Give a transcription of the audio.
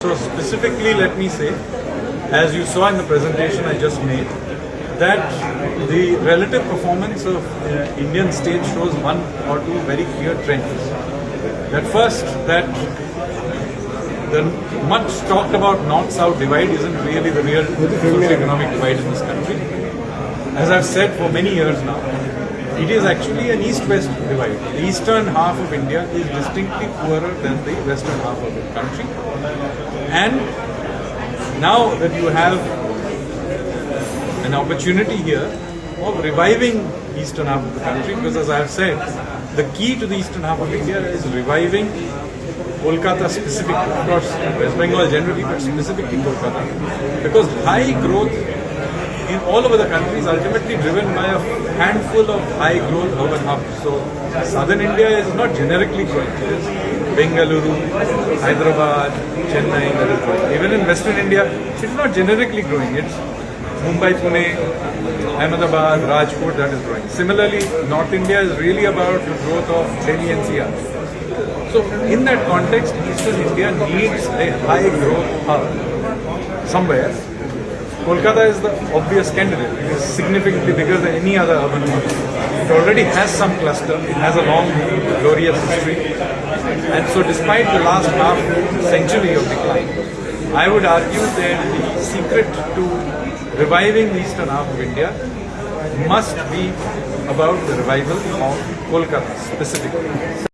So specifically, let me say, as you saw in the presentation I just made, that the relative performance of Indian state shows one or two very clear trends. That first, that the much talked about North-South divide isn't really the real socio-economic divide in this country. As I've said for many years now, it is actually an East-West divide. The eastern half of India is distinctly poorer than the western half of the country. And now that you have an opportunity here of reviving eastern half of the country, because as I have said, the key to the eastern half of India is reviving Kolkata specifically, of course West Bengal generally, but specifically Kolkata, because high growth in all over the country is ultimately driven by a handful of high growth urban hubs. So southern India is not generically growing. It is Bengaluru, Hyderabad, Chennai that is growing. Even in western India, it is not generically growing. It's Mumbai, Pune, Ahmedabad, Rajkot that is growing. Similarly, North India is really about the growth of Delhi NCR. So in that context, eastern India needs a high growth hub somewhere. Kolkata is the obvious candidate. It is significantly bigger than any other urban hub. It already has some cluster. It has a long, glorious history. And so despite the last half century of decline, I would argue that the secret to reviving the eastern half of India must be about the revival of Kolkata specifically.